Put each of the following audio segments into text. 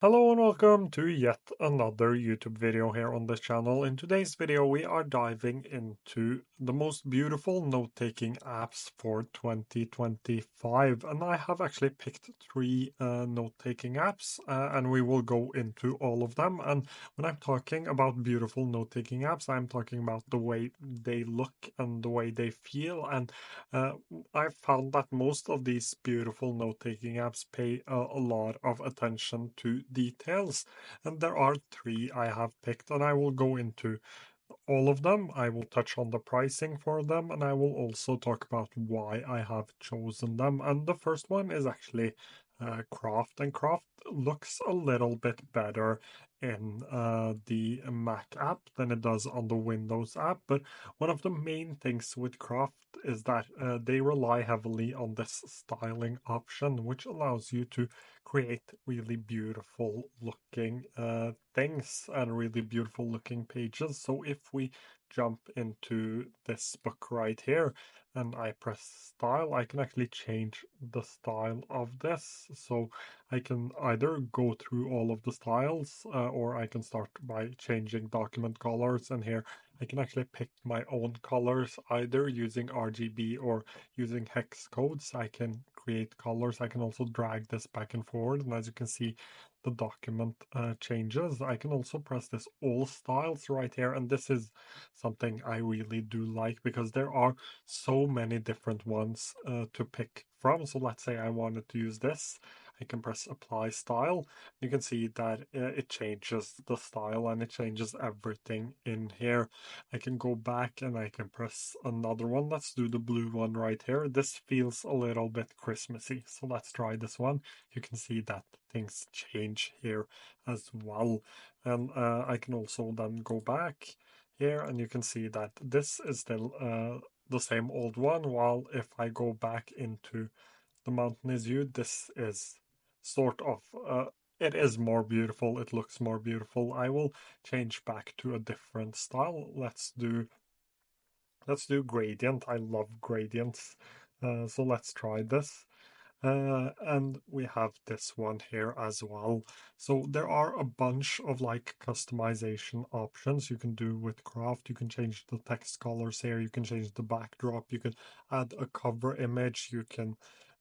Hello and welcome to yet another YouTube video here on this channel. In today's video, we are diving into the most beautiful note-taking apps for 2025. And I have actually picked three note-taking apps and we will go into all of them. And when I'm talking about beautiful note-taking apps, I'm talking about the way they look and the way they feel. And uh, I've found that most of these beautiful note-taking apps pay a lot of attention to details, and there are three I have picked, and I will go into all of them. I will touch on the pricing for them, and I will also talk about why I have chosen them. And the first one is actually Craft, and Craft looks a little bit better in the Mac app than it does on the Windows app. But one of the main things with Craft is that they rely heavily on this styling option, which allows you to create really beautiful looking things and really beautiful looking pages. So if we jump into this book right here and I press style, I can actually change the style of this. So I can either go through all of the styles or I can start by changing document colors. And here I can actually pick my own colors, either using RGB or using hex codes. I can create colors. I can also drag this back and forward. And as you can see, the document changes. I can also press this all styles right here. And this is something I really do like because there are so many different ones to pick from. So let's say I wanted to use this. I can press apply style. You can see that it changes the style and it changes everything in here. I can go back and I can press another one. Let's do the blue one right here. This feels a little bit Christmassy. So let's try this one. You can see that things change here as well. And I can also then go back here and you can see that this is still the same old one. While if I go back into the mountain is you, this is sort of it is more beautiful, it looks more beautiful. I will change back to a different style. Let's do gradient. I love gradients. So let's try this. And we have this one here as well. So there are a bunch of like customization options you can do with Craft. You can change the text colors here. You can change the backdrop. You can add a cover image. You can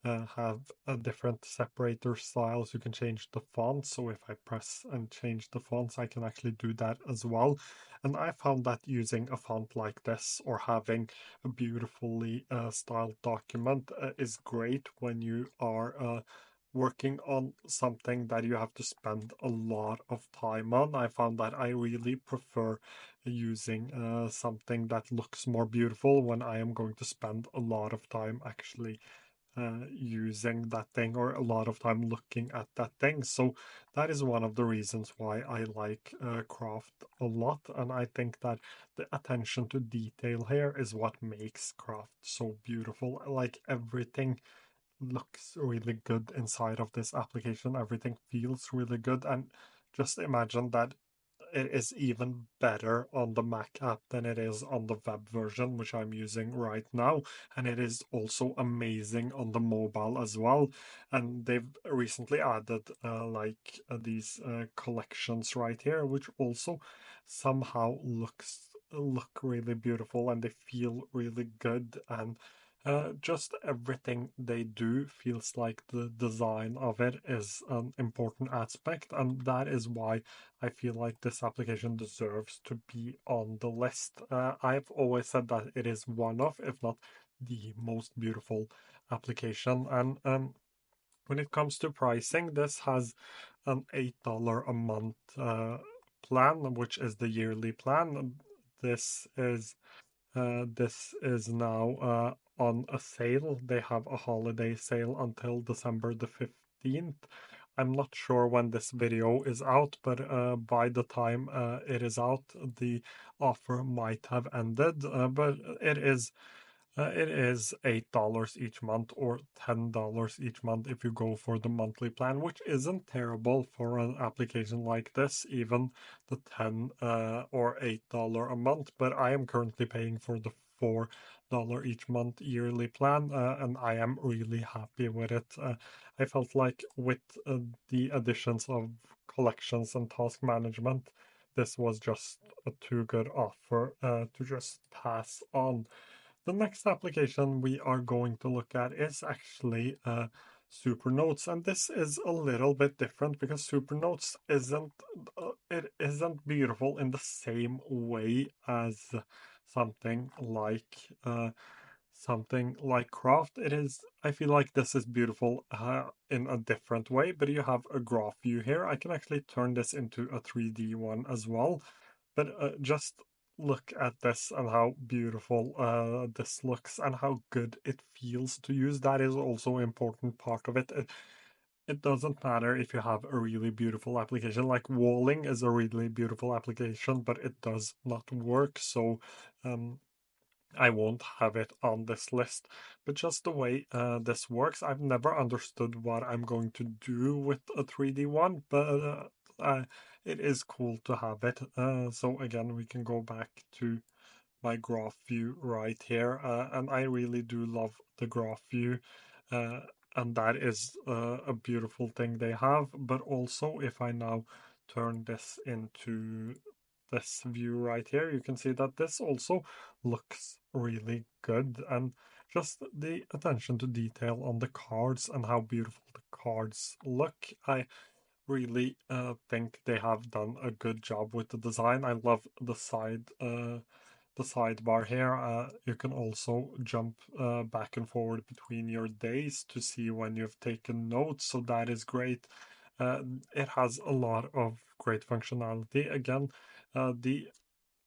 have a different separator styles. You can change the font. So if I press and change the fonts, I can actually do that as well. And I found that using a font like this or having a beautifully styled document is great when you are working on something that you have to spend a lot of time on. I found that I really prefer using something that looks more beautiful when I am going to spend a lot of time actually using that thing or a lot of time looking at that thing. So that is one of the reasons why I like Craft a lot. And I think that the attention to detail here is what makes Craft so beautiful. Like everything looks really good inside of this application. Everything feels really good. And just imagine that it is even better on the Mac app than it is on the web version, which I'm using right now. And it is also amazing on the mobile as well. And they've recently added these collections right here, which also somehow look really beautiful and they feel really good. And just everything they do feels like the design of it is an important aspect, and that is why I feel like this application deserves to be on the list. I've always said that it is one of, if not the most beautiful application. And when it comes to pricing, this has an $8 a month plan, which is the yearly plan. This is this is now on a sale. They have a holiday sale until December the 15th. I'm not sure when this video is out, but by the time it is out, the offer might have ended. But it is $8 each month or $10 each month if you go for the monthly plan, which isn't terrible for an application like this, even the $10 or $8 a month. But I am currently paying for the $4 each month yearly plan, and I am really happy with it. I felt like with the additions of collections and task management, this was just a too good offer to just pass on. The next application we are going to look at is actually Supernotes, and this is a little bit different because Supernotes isn't beautiful in the same way as something like uh, something like Craft. It is. I feel like this is beautiful in a different way, but you have a graph view here. I can actually turn this into a 3D one as well. But just look at this and how beautiful this looks and how good it feels to use. That is also an important part of it. It doesn't matter if you have a really beautiful application, like walling is a really beautiful application, but it does not work. So um, I won't have it on this list. But just the way this works, I've never understood what I'm going to do with a 3D one, but it is cool to have it. So again, we can go back to my graph view right here. And I really do love the graph view. Uh, and that is a beautiful thing they have. But also, if I now turn this into this view right here, you can see that this also looks really good. And just the attention to detail on the cards and how beautiful the cards look. I really think they have done a good job with the design. I love the sidebar here. You can also jump back and forward between your days to see when you've taken notes, so that is great. It has a lot of great functionality. Again, the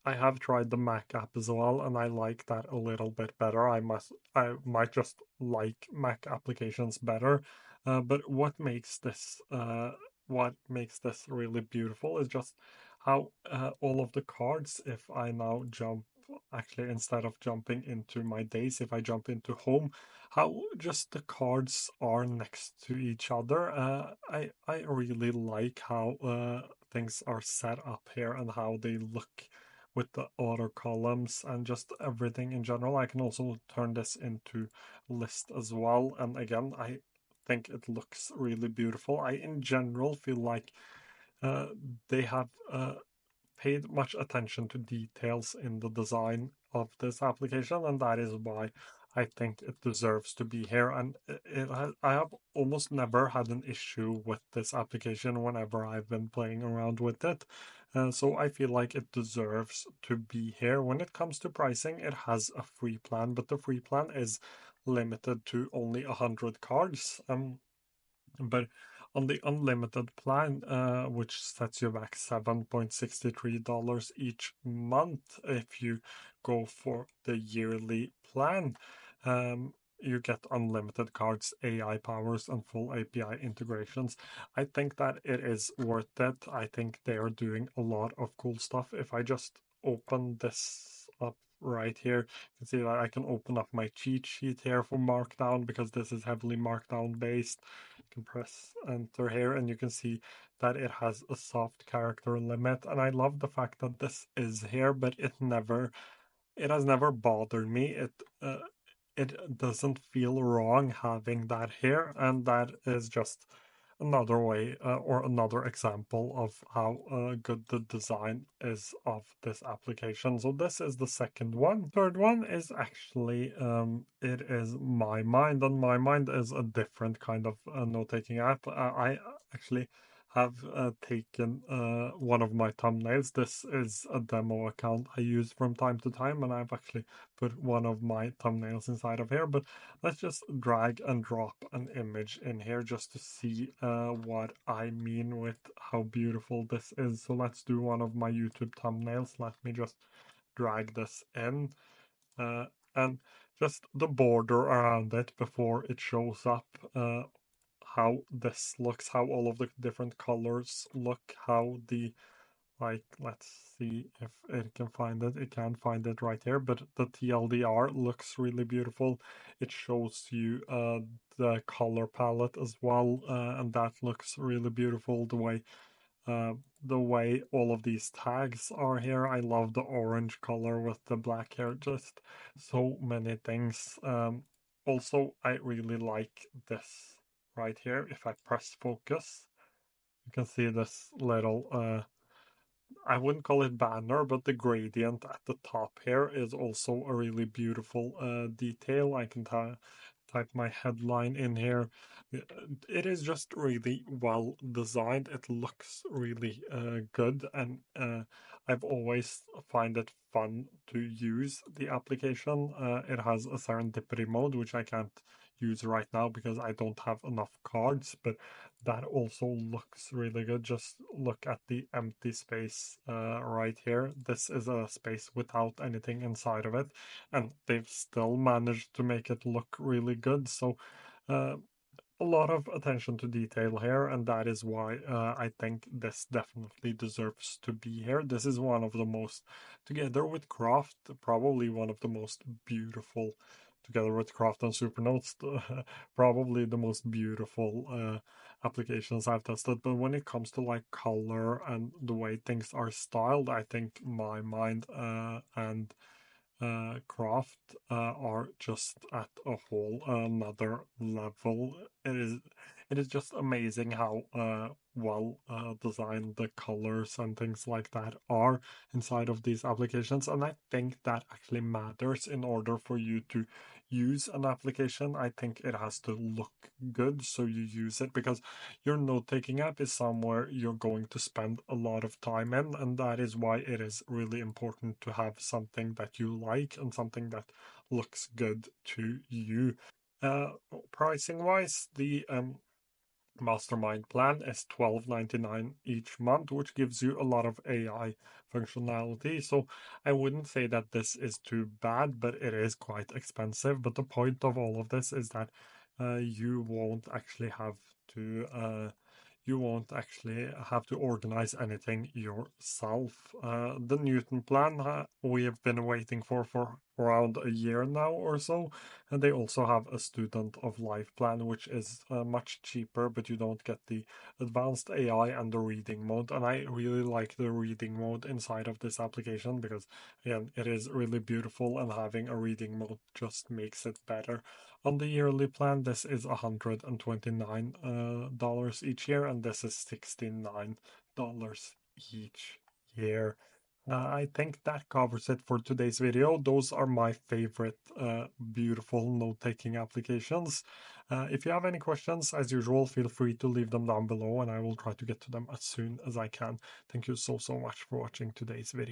I have tried the Mac app as well, and I like that a little bit better. I might just like Mac applications better. But what makes this really beautiful is just how all of the cards, if I now jump, actually instead of jumping into my days, if I jump into home, how just the cards are next to each other. I really like how things are set up here and how they look with the auto columns and just everything in general. I can also turn this into list as well. And again, I think it looks really beautiful. I, in general, feel like uh, they have paid much attention to details in the design of this application, and that is why I think it deserves to be here. And I have almost never had an issue with this application whenever I've been playing around with it. So I feel like it deserves to be here. When it comes to pricing, it has a free plan, but the free plan is limited to only 100 cards. But on the unlimited plan, which sets you back $7.63 each month if you go for the yearly plan, you get unlimited cards, AI powers, and full API integrations. I think that it is worth it. I think they are doing a lot of cool stuff. If I just open this up right here, you can see that I can open up my cheat sheet here for Markdown because this is heavily Markdown based. You can press enter here and you can see that it has a soft character limit. And I love the fact that this is here, but it has never bothered me. It doesn't feel wrong having that here, and that is just another way or another example of how good the design is of this application. So this is the second one. Third one is actually it is Mymind, and Mymind is a different kind of note-taking app. I actually have taken one of my thumbnails. This is a demo account I use from time to time, and I've actually put one of my thumbnails inside of here. But let's just drag and drop an image in here just to see what I mean with how beautiful this is. So let's do one of my YouTube thumbnails. Let me just drag this in. And just the border around it before it shows up, how this looks, how all of the different colors look, how the like, let's see if it can find it. It can find it right here, but the TLDR looks really beautiful. It shows you the color palette as well, and that looks really beautiful. The way uh, the way all of these tags are here. I love the orange color with the black hair, just so many things. Also, I really like this right here. If I press focus, you can see this little I wouldn't call it banner, but the gradient at the top here is also a really beautiful detail. I can type my headline in here. Uh, It is just really well designed. It looks really good, and I've always find it fun to use the application. It has a serendipity mode, which I can't use right now because I don't have enough cards, but that also looks really good. Just look at the empty space right here. This is a space without anything inside of it, and they've still managed to make it look really good. So uh, a lot of attention to detail here, and that is why I think this definitely deserves to be here. This is one of the most, together with Craft, probably one of the most beautiful, together with Craft and Supernotes, probably the most beautiful applications I've tested. But when it comes to like color and the way things are styled, I think Mymind and craft are just at a whole another level. It is just amazing how well designed the colors and things like that are inside of these applications, and I think that actually matters in order for you to use an application. I think it has to look good so you use it, because your note-taking app is somewhere you're going to spend a lot of time in, and that is why it is really important to have something that you like and something that looks good to you. Uh, Pricing wise, the Mastermind plan is $12.99 each month, which gives you a lot of AI functionality. So I wouldn't say that this is too bad, but it is quite expensive. But the point of all of this is that you won't actually have to organize anything yourself. The Newton plan we have been waiting for around a year now or so, and they also have a student of life plan, which is much cheaper, but you don't get the advanced AI and the reading mode. And I really like the reading mode inside of this application because, again, it is really beautiful, and having a reading mode just makes it better. On the yearly plan, this is $129 each year, and this is $69 each year. I think that covers it for today's video. Those are my favorite beautiful note-taking applications. If you have any questions, as usual, feel free to leave them down below, and I will try to get to them as soon as I can. Thank you so much for watching today's video.